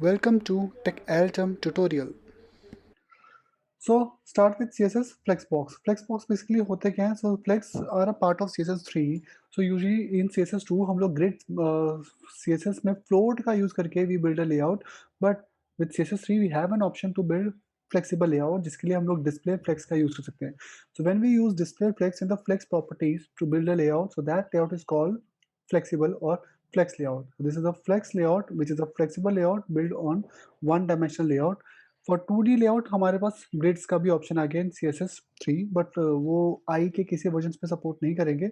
Welcome to TechAltum tutorial. So start with CSS Flexbox. Flexbox basically होते क्या हैं? So Flex are a part of CSS 3. So usually in CSS 2 हम लोग grid CSS में float का use करके we build a layout. But with CSS 3 we have an option to build flexible layout जिसके लिए हम लोग display flex का use कर सकते हैं. So when we use display flex in the flex properties to build a layout, so that layout is called flexible or flex layout. So this is a flex layout which is a flexible layout built on one dimensional layout. For 2D layout हमारे पास grids का भी option आ गया इन CSS 3 but वो आई के किसी version पे support नहीं करेंगे.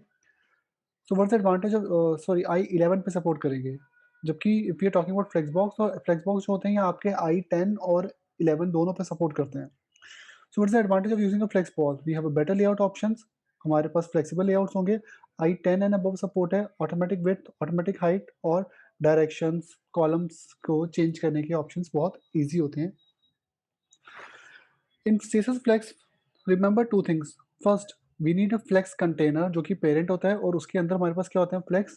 So what's the advantage of sorry I 11 पे सपोर्ट करेंगे, जबकि if you are talking about flexbox, तो फ्लेक्सबॉक्स जो होते हैं ये आपके आई 10 और 11 दोनों पे सपोर्ट करते हैं. So what's the advantage of using a flexbox? We have a better layout options. हमारे पास फ्लेक्सिबल लेआउट्स होंगे. आई 10 एंड अबव सपोर्ट है. ऑटोमेटिक विड्थ, ऑटोमेटिक हाइट और डायरेक्शंस, कॉलम्स को चेंज करने के ऑप्शंस बहुत ईजी होते हैं. In CSS Flex, remember two things. First, we need a Flex container जो कि parent होता है और उसके अंदर हमारे पास क्या होते हैं? Flex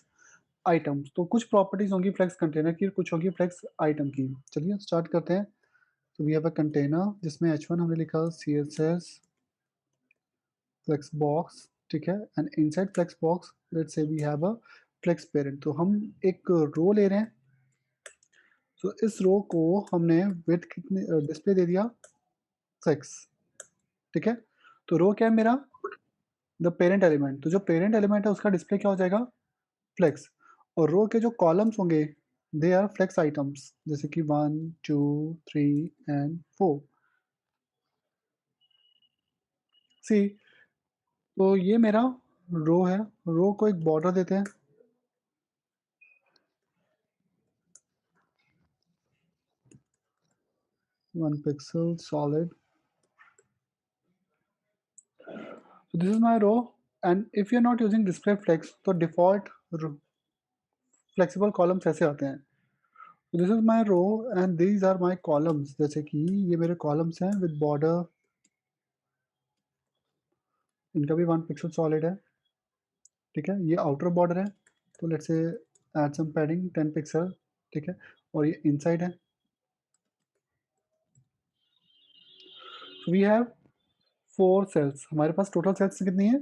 items. तो कुछ properties होंगी Flex container की, कुछ होंगी Flex item की. चलिए start करते हैं. So we have a container जिसमें h1 हमने लिखा CSS Flexbox, ठीक है. And inside Flexbox, let's say we have a Flex parent. तो हम एक रो ले रहे हैं. तो इस रो को हमने width कितने डिस्प्ले दे दिया Flex, ठीक है. तो रो क्या है मेरा? The parent element. तो जो पेरेंट एलिमेंट है उसका डिस्प्ले क्या हो जाएगा? फ्लेक्स. और रो के जो कॉलम्स होंगे दे आर फ्लेक्स आइटम्स, जैसे कि 1 2 3 एंड 4. सी, तो ये मेरा रो है. रो को एक बॉर्डर देते हैं. 1 pixel solid. So this is my row, and if you're not using display flex तो डिफॉल्ट फ्लेक्सिबल कॉलम्स ऐसे आते हैं. This is my row and these are my columns. जैसे कि ये मेरे कॉलम्स हैं विद बॉर्डर. इनका भी 1 पिक्सल सॉलिड है, ठीक है. ये आउटर बॉर्डर है, तो let's say add some padding 10 pixel, ठीक है. और ये इनसाइड है. We have 4 cells. हमारे पास टोटल सेल्स कितनी है?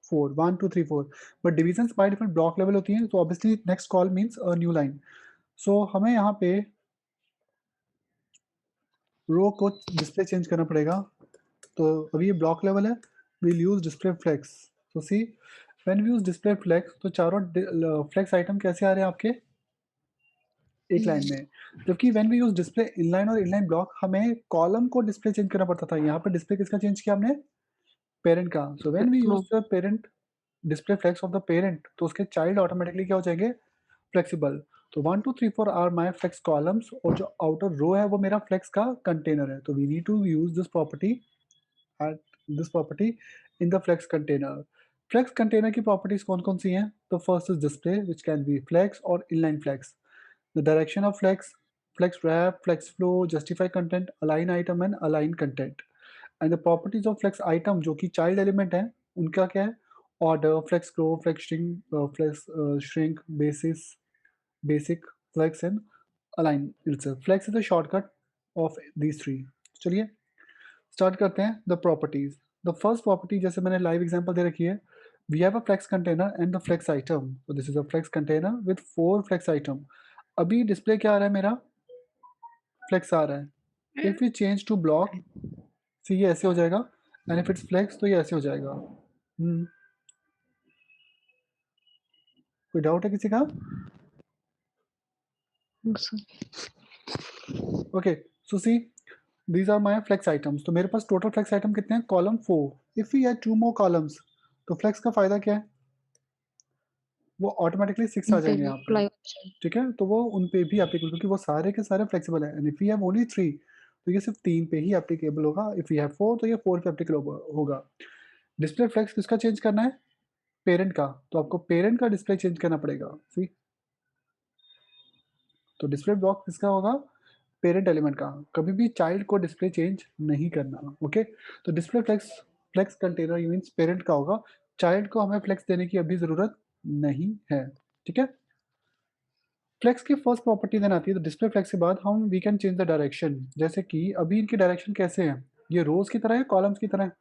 4. 1 2 3 4. But divisions by different block level होती हैं, तो obviously next call means a new line. So हमें यहाँ पे रो को डिस्प्ले चेंज करना पड़ेगा. तो अभी ये ब्लॉक लेवल है. We'll use display flex. तो see, when we use display flex तो चारों फ्लेक्स आइटम कैसे आ रहे हैं आपके? एक लाइन में. जबकि when we use display inline और इनलाइन ब्लॉक हमें कॉलम को डिस्प्ले चेंज करना पड़ता था. यहाँ पे डिस्प्ले किसका चेंज किया हमने? पेरेंट का. So when we use the parent display flex of the parent, तो उसके चाइल्ड ऑटोमेटिकली क्या हो जाएंगे? फ्लेक्सिबल. तो 1 2 3 4 आर माई फ्लेक्स कॉलम्स, और जो आउटर रो है वो मेरा फ्लेक्स का कंटेनर है. तो we need to use this property at this property in the flex container. Flex container की प्रॉपर्टीज कौन कौन सी हैं? तो first is display which can be flex और inline flex. The direction of flex, flex wrap, flex flow, justify content, align item and align content. And the properties of flex item जो कि child element है, उनका क्या है? Order, flex grow, flex shrink, flex shrink, basis, basic, flex and align itself. Flex is a shortcut of these three. चलिए start करते हैं the properties. The first property जैसे मैंने लाइव एग्जांपल दे रखी है. We have a flex container and the flex item. so this is a flex container with 4 flex item. अभी display क्या आ रहा है मेरा? फ्लेक्स आ रहा है. If you change to block, तो ये ऐसे हो जाएगा. एंड इफ इट्स फ्लेक्स तो ये ऐसे हो जाएगा. कोई डाउट है किसी का? Okay. So see, these are my flex items. तो मेरे पास टोटल फ्लेक्स आइटम कितने हैं? Column 4. If you add 2 more columns, तो फ्लेक्स का फायदा क्या है? वो ऑटोमेटिकली 6 आ जाएंगे यहाँ पे, ठीक है. तो वो उन पे भी एप्लीकेबल, क्योंकि वो सारे के सारे फ्लेक्सिबल है. And if you have only 3, तो ये सिर्फ 3 पे ही एप्लीकेबल होगा. इफ यू हैव 4 तो ये 4 पे एप्लीकेबल होगा. डिस्प्ले फ्लेक्स किसका चेंज करना है? पेरेंट का. तो आपको पेरेंट का डिस्प्ले चेंज करना पड़ेगा. सी, तो डिस्प्ले ब्लॉक किसका होगा? पेरेंट एलिमेंट का. कभी भी चाइल्ड को डिस्प्ले चेंज नहीं करना. ओके. तो display flex flex container means parent का होगा. चाइल्ड को हमें फ्लेक्स देने की अभी ज़रूरत नहीं है, ठीक है. फ्लेक्स की फर्स्ट प्रॉपर्टी देन आती है, तो डिस्प्ले फ्लेक्स के बाद हम we can change the direction. जैसे कि अभी इनकी डायरेक्शन कैसे है, ये रोज की तरह है, कॉलम्स की तरह है।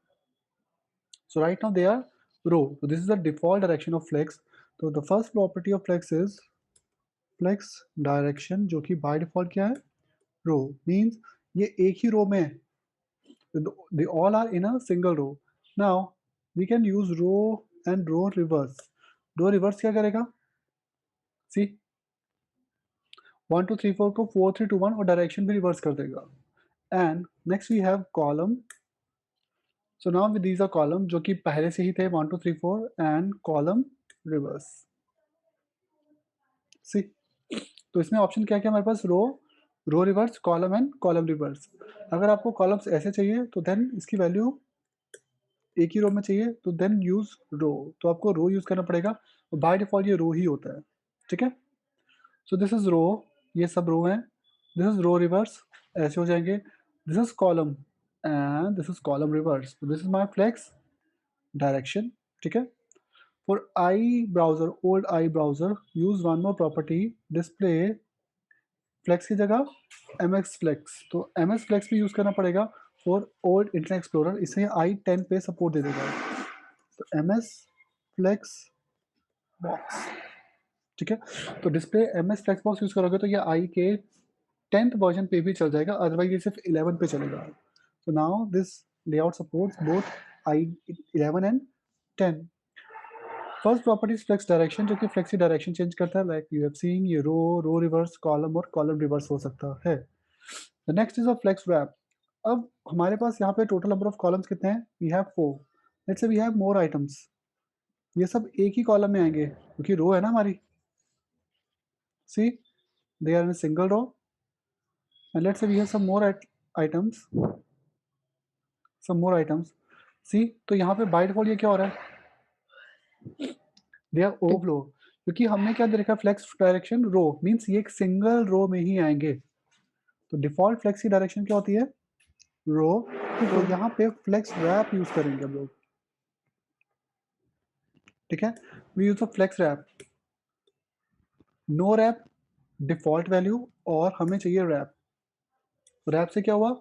So right now they are row, so this is the default direction of flex. तो the first property of flex is flex direction, जो कि बाय डिफॉल्ट क्या है, रो, मीन्स ये एक ही रो में है, they all are in a single row. Now we can use row and row reverse. Row reverse क्या करेगा, सी 1 2 3 4 को 4 3 2 1 और डायरेक्शन भी रिवर्स कर देगा। And next we have column, so now these are column जो कि पहले से ही थे 1 2 3 4 एंड कॉलम रिवर्स, सी। तो इसमें ऑप्शन क्या क्या हमारे पास, row, row reverse, column and column reverse. अगर आपको कॉलम्स ऐसे चाहिए तो देन इसकी वैल्यू एक ही रो में चाहिए, तो देन यूज रो, तो आपको रो यूज करना पड़ेगा, बाय डिफॉल्ट ये रो ही होता है, ठीक है। सो दिस इज रो, ये सब रो है, दिस इज रो रिवर्स, ऐसे हो जाएंगे, this is column and this is column reverse, this is my flex direction, ठीक है। For I browser, old I browser, use one more property, display flex की जगह एम एक्स फ्लेक्स, तो M X flex भी use करना पड़ेगा for old internet explorer, इसे i10 पे सपोर्ट दे देगा, तो एम एस फ्लेक्स बॉक्स, ठीक है। तो display M S flex box use करोगे तो ये आई के 10th वर्जन पे भी चल जाएगा, अदरवाइज ये सिर्फ 11 पे चलेगा। तो now this layout supports both i11 and 10। First property is flex direction, जो कि फ्लेक्सी डायरेक्शन चेंज करता है, लाइक यू हैव सीन ये रो, रो रिवर्स, कॉलम और कॉलम रिवर्स हो सकता है। The next is a flex wrap. अब हमारे पास यहाँ पे टोटल नंबर ऑफ कॉलम्स कितने हैं, we have 4, let's say we have more items, ये सब एक ही कॉलम में आएंगे क्योंकि रो है ना हमारी, see they are in single row, and let's say we have items some more items, see. तो यहाँ पे बाय डिफॉल्ट ये क्या हो रहा है, दे आर ओवरफ्लो, क्योंकि हमने क्या दे रखा है, फ्लेक्स डायरेक्शन रो, मीन्स ये एक सिंगल रो में ही आएंगे, तो डिफॉल्ट फ्लेक्स की डायरेक्शन क्या होती है, रो। तो यहाँ पे फ्लेक्स रैप यूज करेंगे हम लोग, ठीक है, we use a flex wrap, no wrap default value, और हमें चाहिए रैप। रैप से क्या हुआ,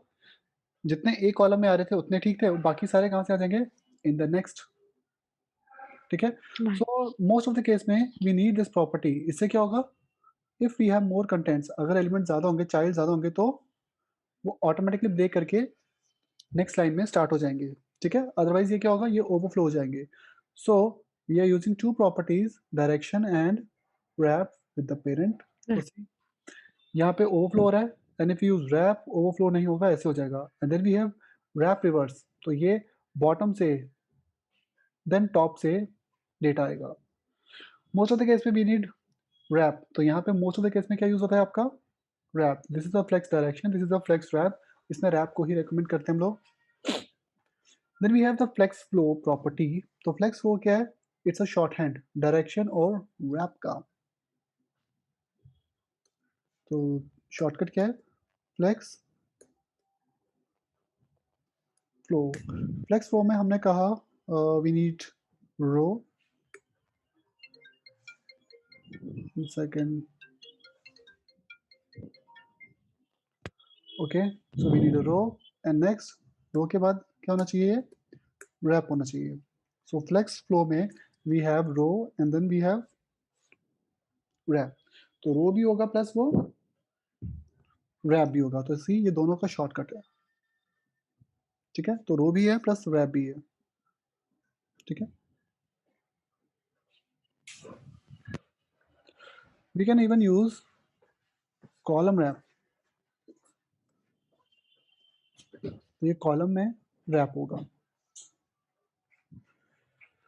जितने ए कॉलम में आ रहे थे उतने ठीक थे, बाकी सारे कहाँ से आ जाएंगे, इन द नेक्स्ट, ठीक है। So most of the case में वी नीड दिस प्रॉपर्टी, इससे क्या होगा, if we have more contents, अगर एलिमेंट ज़्यादा होंगे, चाइल्ड ज़्यादा होंगे, तो वो ऑटोमेटिकली ब्रेक करके नेक्स्ट लाइन में स्टार्ट हो जाएंगे, ठीक है, अदरवाइज ये क्या होगा, ये ओवरफ्लो हो जाएंगे। So we are using two properties, direction and wrap with the parent, तो यहाँ पे ओवरफ्लो हो रहा है, and if use wrap overflow नहीं होगा, ऐसे हो जाएगा, and then we have wrap reverse, तो ये बॉटम से देन टॉप से डेटा आएगा। मोस्ट ऑफ द केस में वी नीड रैप, तो यहाँ पे मोस्ट ऑफ द केस में क्या यूज होता है आपका, wrap, this is a flex direction, this is a flex wrap, इसमें रैप को ही रिकमेंड करते हैं हम लोग। Then we have the flex flow property, तो फ्लेक्स फ्लो क्या है, it's a short hand direction और रैप का, तो शॉर्टकट क्या है, फ्लेक्स फ्लो। फ्लेक्स फ्लो में हमने कहा we need row, second, okay, so we need a row, and next row के बाद क्या होना चाहिए, रैप होना चाहिए। सो फ्लेक्स फ्लो में we have row and then we have wrap, तो रो भी होगा प्लस वो रैप भी होगा, तो सी ये दोनों का शॉर्टकट है, ठीक है, तो रो भी है प्लस रैप भी है, ठीक है। We can even use column wrap, तो ये कॉलम में रैप होगा,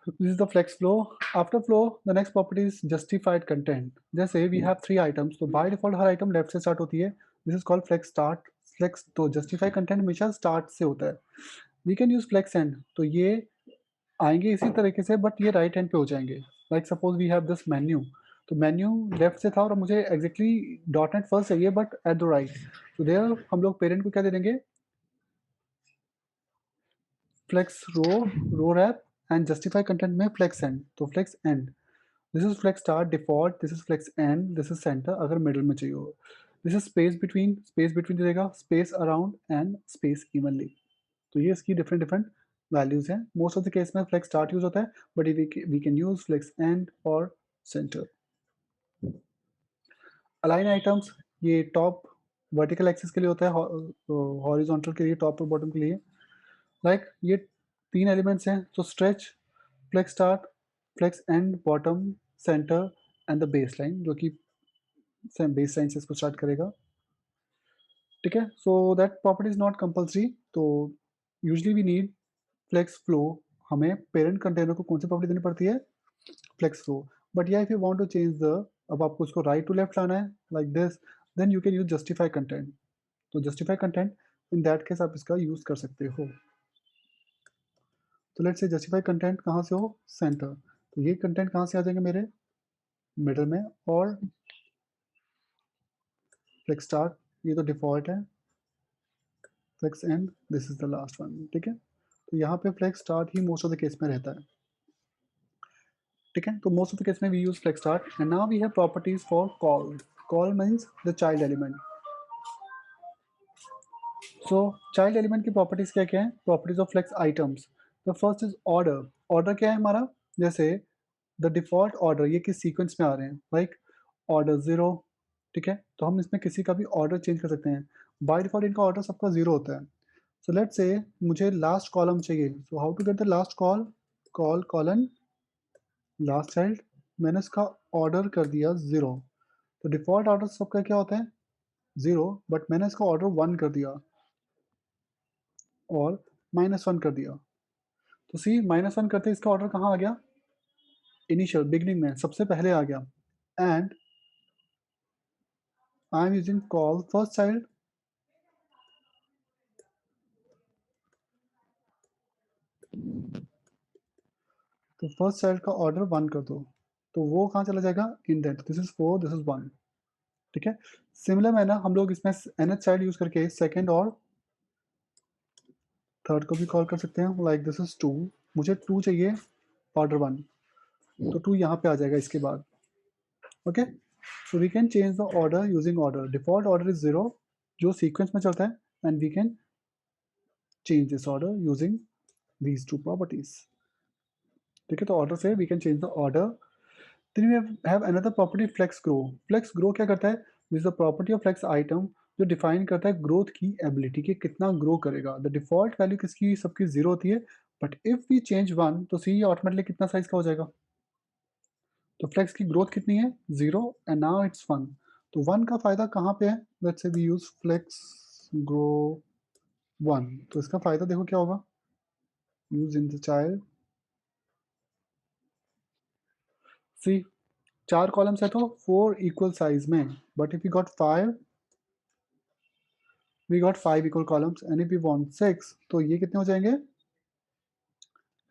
this is the flex flow. After flow the next property is justified content, जैसे we have 3 items, तो by default her item left से स्टार्ट होती है, this is called flex start flex, तो justify content हमेशा start से होता है। we can use flex end, तो ये आएंगे इसी तरीके से, बट ये राइट हैंड पे हो जाएंगे, like suppose we have this menu, तो मेन्यू लेफ्ट से था और मुझे एग्जैक्टली डॉट नेट फर्स्ट चाहिए बट एट द राइट, तो देयर हम लोग पेरेंट को क्या दे देंगे, flex row, row wrap, and justify content में फ्लेक्स एंड, तो flex end, this is flex start default, this is flex end, this is center अगर मिडिल में चाहिए हो। दिस इज स्पेस बिटवीन रहेगा, space around and space evenly. तो ये इसकी डिफरेंट डिफरेंट वैल्यूज हैं। मोस्ट ऑफ द केस में फ्लेक्स स्टार्ट यूज होता है, but we can use flex end और सेंटर। अलाइन आइटम्स, ये टॉप वर्टिकल एक्सिस के लिए होता है, हॉरिजॉन्टल के लिए, टॉप और बॉटम के लिए। लाइक ये 3 एलिमेंट्स हैं, तो stretch, flex start, flex end, bottom, center and the baseline, जो कि बेस लाइन से इसको स्टार्ट करेगा। ठीक है, so that property is not compulsory. तो usually we need flex flow. हमें पेरेंट कंटेनर को कौन सी प्रॉपर्टी देनी पड़ती है? Flex flow. बट या if you want to change the, अब आपको उसको राइट टू लेफ्ट लाना है like this, then you can use justify content. तो justify content, in that case आप इसका यूज कर सकते हो। तो लेट्स से जस्टिफाई कंटेंट कहाँ से हो? सेंटर। तो ये कंटेंट कहाँ से आ जाएंगे मेरे? मिडल में। और फ्लेक्स स्टार्ट, ये तो डिफॉल्ट है, flex end, this is the last one. ठीक है, तो यहाँ पे फ्लेक्स स्टार्ट ही मोस्ट ऑफ द केस में रहता है। ठीक है, तो मोस्ट ऑफ द केस में we use flex start. And now we have properties for col. Col means the child element. So child element की प्रॉपर्टीज क्या क्या है? Properties of flex items. The first is order. Order क्या है हमारा? जैसे the default order, ये किस सीक्वेंस में आ रहे हैं, लाइक ऑर्डर 0। ठीक है, तो हम इसमें किसी का भी ऑर्डर चेंज कर सकते हैं। बाय डिफॉल्ट इनका ऑर्डर सबका 0 होता है। सो लेट्स से मुझे लास्ट कॉलम चाहिए, so how to get the last col colon last child. मैंने इसका ऑर्डर कर दिया 0। तो डिफॉल्ट ऑर्डर सबका क्या होता है? 0, बट मैंने इसका ऑर्डर 1 कर दिया और -1 कर दिया। तो सी -1 करते इसका ऑर्डर कहाँ आ गया? इनिशियल बिगनिंग में सबसे पहले आ गया। And I am using call first child. तो फर्स्ट चाइल्ड का ऑर्डर 1 कर दो, तो वो कहाँ चला जाएगा? Indent. This is 4, this is 1। ठीक है, सिमिलर में ना हम लोग इसमें nth चाइल्ड यूज करके सेकंड और थर्ड को भी कॉल कर सकते हैं। लाइक दिस इज 2, मुझे 2 चाहिए, ऑर्डर 1, तो 2 यहाँ पे आ जाएगा इसके बाद। Okay, so we can change the order using order. Default order is 0, जो सीक्वेंस में चलता है, and we can change this order using these two properties। ठीक है, तो ऑर्डर से we can change the order. Then we have another property flex grow. Flex grow क्या करता है? This is the property of flex item, जो define करता है ग्रोथ की एबिलिटी, कि कितना ग्रो करेगा। द डिफॉल्ट वैल्यू किसकी? सबकी 0 होती है, बट इफ वी चेंज 1, तो सी ऑटोमेटिकली कितना साइज का हो जाएगा? तो फ्लेक्स की ग्रोथ कितनी है? 0, एंड नाउ इट्स 1। तो 1 का फायदा कहाँ पे है? Let's say we use flex grow 1। तो इसका फायदा देखो क्या होगा? Use in the child, see 4 columns है तो 4 इक्वल साइज में, but if you got 5, we got 5 equal columns, and if you want 6, तो ये कितने हो जाएंगे?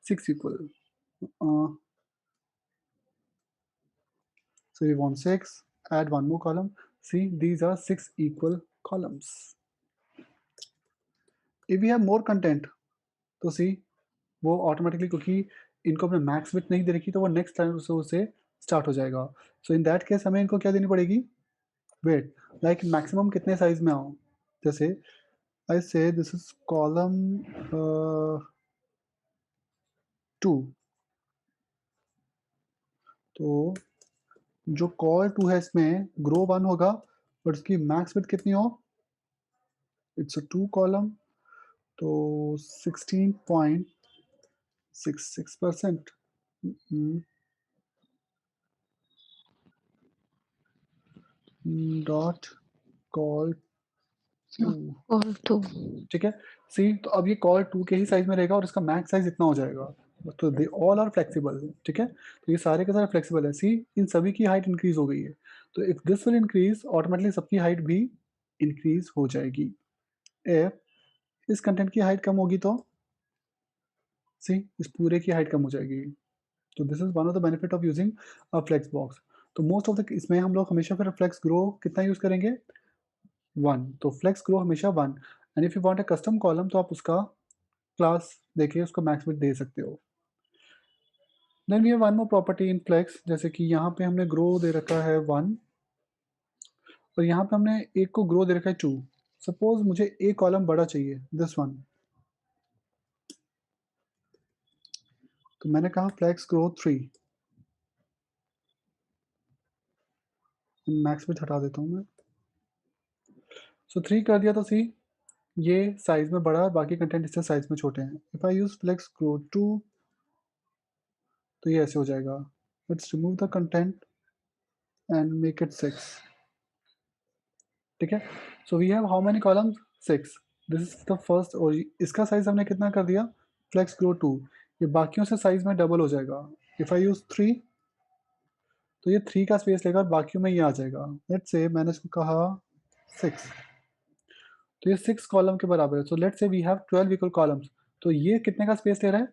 6 equal. So we want 6, add one more column. See, these are 6 equal columns. If we have more content, तो see, वो automatically, क्योंकि इनको अपने मैक्स विड्थ नहीं दे रखी, तो वो नेक्स्ट टाइम से स्टार्ट हो जाएगा। सो इन दैट केस हमें इनको क्या देनी पड़ेगी? वेट, लाइक मैक्सिमम कितने साइज में आओ। जैसे आई से दिस इज कॉलम 2, तो जो कॉल 2 है इसमें ग्रो 1 होगा, बट उसकी मैक्स विड्थ कितनी हो? इट्स अ 2 कॉलम, तो 16.66%। Dot call 2। कॉल 2। ठीक है, सी तो अब ये कॉल 2 के ही साइज में रहेगा और इसका मैक्स साइज इतना हो जाएगा। तो दे ऑल आर फ्लेक्सिबल। ठीक है, तो ये सारे के सारे फ्लेक्सिबल है। सी इन सभी की हाइट इंक्रीज हो गई है, तो if this will increase, automatically सबकी हाइट भी इंक्रीज हो जाएगी। इफ इस कंटेंट की हाइट कम होगी, तो सी इस पूरे की हाइट कम हो जाएगी। तो this is one of the benefit of using a flex box. तो मोस्ट ऑफ द इसमें हम लोग हमेशा फिर फ्लेक्स ग्रो कितना यूज करेंगे? 1। तो फ्लेक्स ग्रो हमेशा 1। And if you want a custom column, तो आप उसका क्लास देके उसको मैक्स विड्थ दे सकते हो। Then we have one more property in flex, जैसे कि यहाँ पे हमने ग्रो दे रखा है 1 और यहाँ पे हमने एक को ग्रो दे रखा है 2। सपोज मुझे एक कॉलम बड़ा चाहिए, दिस वन, तो मैंने कहा फ्लेक्स ग्रो 3, मैक्स में हटा देता हूँ मैं। सो 3 कर दिया तो सी ये साइज में बड़ा है, बाकी कंटेंट इससे साइज में छोटे हैं। If I use flex grow 2 तो ये ऐसे हो जाएगा। Let's remove the content and make it 6। ठीक है, so we have how many columns, 6। This is the first, और इसका साइज हमने कितना कर दिया, फ्लेक्स ग्रो 2, ये बाकियों से साइज में डबल हो जाएगा। इफ आई यूज 3 तो ये 3 का स्पेस लेगा और बाकियों में ये आ जाएगा। लेट्स से मैंने इसको कहा 6, तो ये 6 कॉलम के बराबर है। So let's say we have 12 equal columns, तो ये कितने का स्पेस ले रहा है,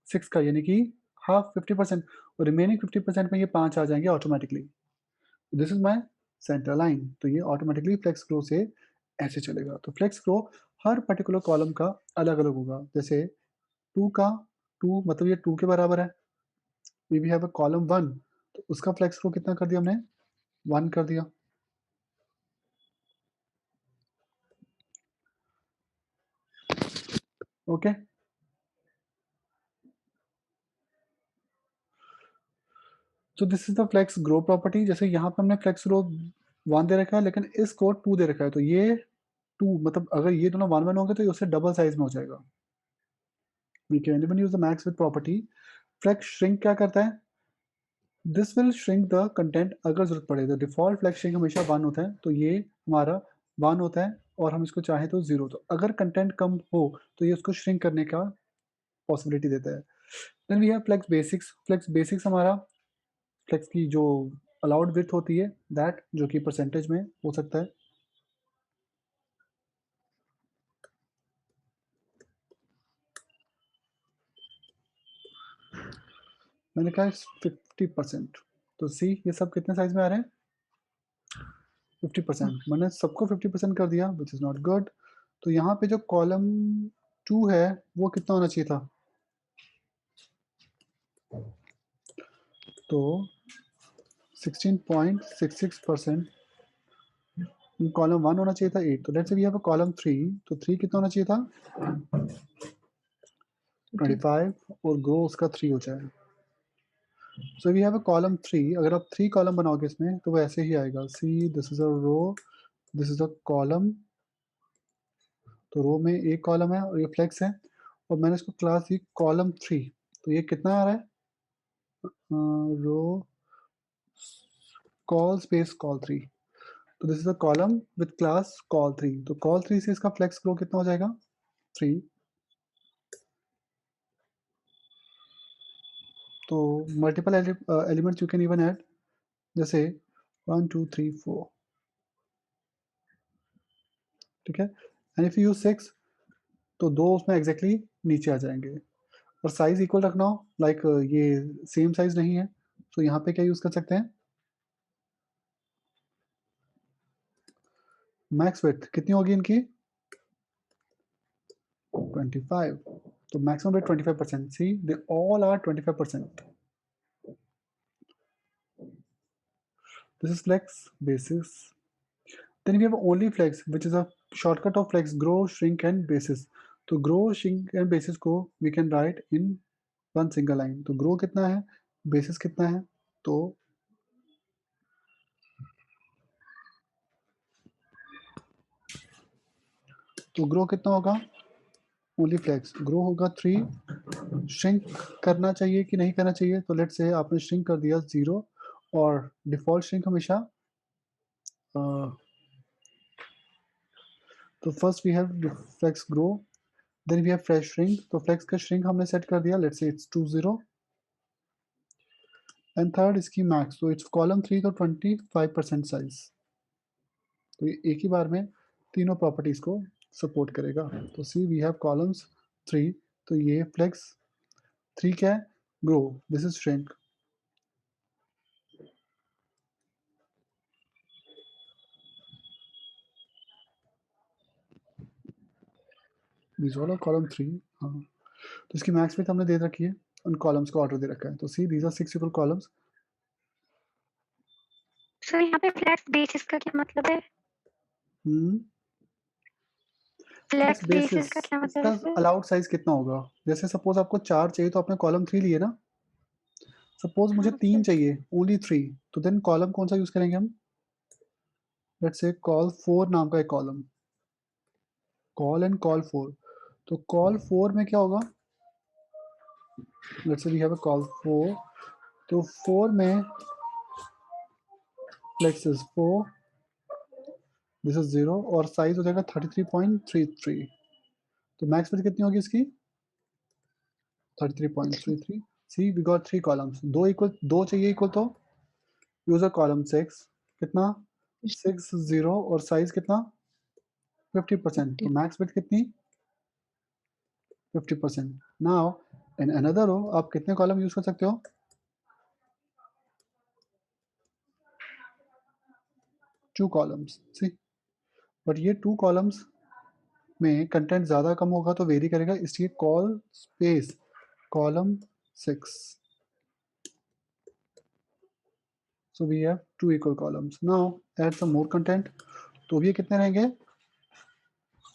6 का, यानी कि हाफ 50%, और रिमेनिंग 50% में ये 5 आ जाएंगे automatically. This is my centre line, तो ये ऑटोमेटिकली फ्लेक्स ग्रो से ऐसे चलेगा। तो फ्लेक्स ग्रो हर पर्टिकुलर कॉलम का अलग अलग होगा। जैसे 2 का 2 मतलब ये 2 के बराबर है। वी हैव अ कॉलम 1, तो उसका फ्लेक्स ग्रो कितना कर दिया हमने, 1 कर दिया। ओके, तो this is the flex grow property. जैसे यहाँ पे हमने फ्लेक्स ग्रो 1 दे रखा है, लेकिन इसको 2 दे रखा है, तो ये 2 मतलब अगर ये दोनों 1 1 होंगे तो ये उससे डबल साइज में हो जाएगा। We can even use the max width property. Flex shrink क्या करता है, this will shrink the content अगर जरूरत पड़े। तो डिफॉल्ट फ्लेक्स श्रिंक हमेशा 1 होता है, तो ये हमारा 1 होता है, और हम इसको चाहें तो 0। तो अगर कंटेंट कम हो तो ये उसको श्रिंक करने का पॉसिबिलिटी देता है। Then we have flex basics. Flex basics हमारा फ्लेक्स की जो अलाउड विड्थ होती है, दैट जो कि परसेंटेज में हो सकता है। मैंने कहा 50%, तो सी ये सब कितने साइज में आ रहे हैं, 50%। मैंने सबको 50% कर दिया, विच इज़ नॉट गुड। तो यहाँ पे जो कॉलम 2 है वो कितना होना चाहिए था, तो 16.66%। कॉलम 1 होना चाहिए था 8, तो let's say we have a column 3, तो 3 कितना होना चाहिए था, 25, और ग्रो उसका 3 हो जाए। So we have a column 3, अगर आप 3 कॉलम बनाओगे इसमें तो वो ऐसे ही आएगा, see this is a row, this is a column. तो रो में एक कॉलम है और ये फ्लेक्स है, और मैंने इसको क्लास दी कॉलम 3, तो ये कितना आ रहा है, रो कॉल स्पेस कॉल 3। तो this is a column with class call 3, तो कॉल 3 से इसका फ्लेक्स ग्रो कितना हो जाएगा, 3। तो multiple elements you can even add, जैसे 1 2 3 4, ठीक है। एंड इफ यू यूज 6 तो 2 उसमें एग्जैक्टली नीचे आ जाएंगे। और साइज इक्वल रखना हो, लाइक ये सेम साइज नहीं है, तो यहाँ पे क्या यूज कर सकते हैं, मैक्स विड्थ कितनी होगी इनकी, 25, तो maximum width 25%। See they all are 25%। This is flex basis. Then we have only flex which is a shortcut of flex grow shrink and basis. तो ग्रो श्रिंक एंड बेसिस को we can write in one single line. तो grow कितना है, basis कितना है, तो grow कितना होगा, ओनली फ्लेक्स ग्रो होगा 3। श्रिंक करना चाहिए कि नहीं करना चाहिए, तो लेट्स से आपने श्रिंक कर दिया 0, और डिफॉल्ट श्रिंक हमेशा तो first we have flex grow, then we have fresh shrink. तो फ्लेक्स का श्रिंक हमने सेट कर दिया, let's say it's 20, and third इसकी मैक्स, तो इट्स कॉलम 3, तो 25% साइज। तो ये एक ही बार में तीनों प्रॉपर्टीज को सपोर्ट करेगा। तो सी वी हैव कॉलम्स 3, तो ये फ्लेक्स 3 क्या है, grow, this is shrink. This वाला कॉलम 3, हाँ। तो इसकी मैक्स विड्थ हमने दे रखी है, उन कॉलम्स का ऑर्डर दे रखा है। तो see these are 6 equal columns. Sir यहाँ पे फ्लेक्स बेसिस का क्या मतलब है? फ्लेक्स फ्लेक्स बेसिस बेसिस का क्या मतलब इसका है सर? अलाउड साइज कितना होगा? जैसे सपोज आपको 4 चाहिए तो आपने कॉलम 3 लिए ना। सपोज मुझे हाँ 3 सर। चाहिए, ओनली 3, तो देन कॉलम कौन सा यूज करेंगे हम? लेट्स से कॉल 4 नाम का एक कॉलम, कॉल एंड कॉल 4। तो कॉल 4 में क्या होगा? Let's say we have a call 4, तो 4 में फ्लेक्स इज 4, दिस इज 0 और साइज हो जाएगा 33.33। तो मैक्स फिट कितनी होगी इसकी? 33.33। सी वी गॉट 3 कॉलम्स, दो चाहिए इक्वल, तो यूजर कॉलम 6 कितना? 6 0 और साइज कितना? 50%। तो मैक्स फिट कितनी? 50%। नाउ इन अनदर रो आप कितने कॉलम यूज कर सकते हो? 2 कॉलम्स। सी, बट ये 2 कॉलम्स में कंटेंट ज़्यादा कम होगा तो वेरी करेगा, इसलिए col space column 6। So we have 2 equal columns. Now add some more content, तो ये कितने रहेंगे?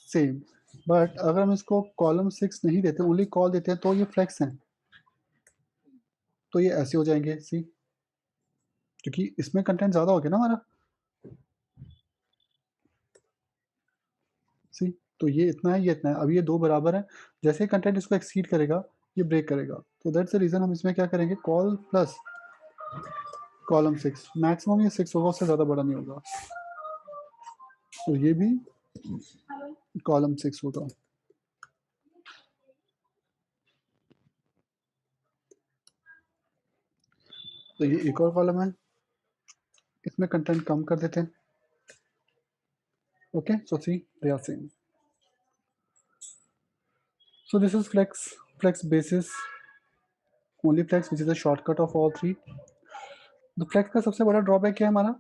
सेम। बट अगर हम इसको कॉलम 6 नहीं देते, ओनली कॉल देते हैं, तो ये फ्लेक्स हैं, तो ये ऐसे हो जाएंगे। सी, क्योंकि इसमें कंटेंट ज़्यादा हो गया ना हमारा। सी, तो ये इतना है, ये इतना है, अब ये दो बराबर है। जैसे कंटेंट इसको एक्सीड करेगा ये ब्रेक करेगा, तो दैट्स द रीज़न हम इसमें क्या करेंगे, कॉल प्लस कॉलम 6। मैक्सिमम ये 6 होगा, उससे ज़्यादा बड़ा नहीं होगा। तो ये भी कॉलम 6 होगा। तो ये एक और कॉलम है, इसमें कंटेंट कम कर देते हैं। Okay, so see they are same. So this is flex basis, only flex which is a shortcut of all three. तो flex का सबसे बड़ा ड्रॉबैक क्या है हमारा?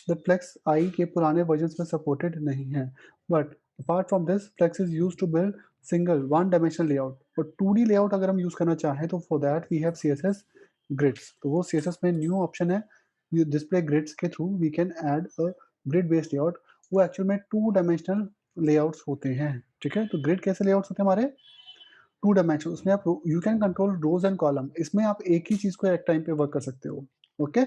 द flex आई के पुराने वर्जन में सपोर्टेड नहीं है, but apart from this flex is use to build single one dimensional layout. और 2D लेआउट अगर हम यूज करना चाहें तो for that we have CSS grids. तो वो CSS में न्यू ऑप्शन है, डिस्प्ले ग्रिड्स के through we can add a grid based layout. वो एक्चुअल में 2 डायमेंशनल लेआउट्स होते हैं। ठीक है, तो ग्रिड कैसे लेआउट्स होते हैं हमारे? 2 डायमेंशन, उसमें आप you can control rows and column, इसमें आप एक ही चीज को एक टाइम पे वर्क कर सकते हो। ओके।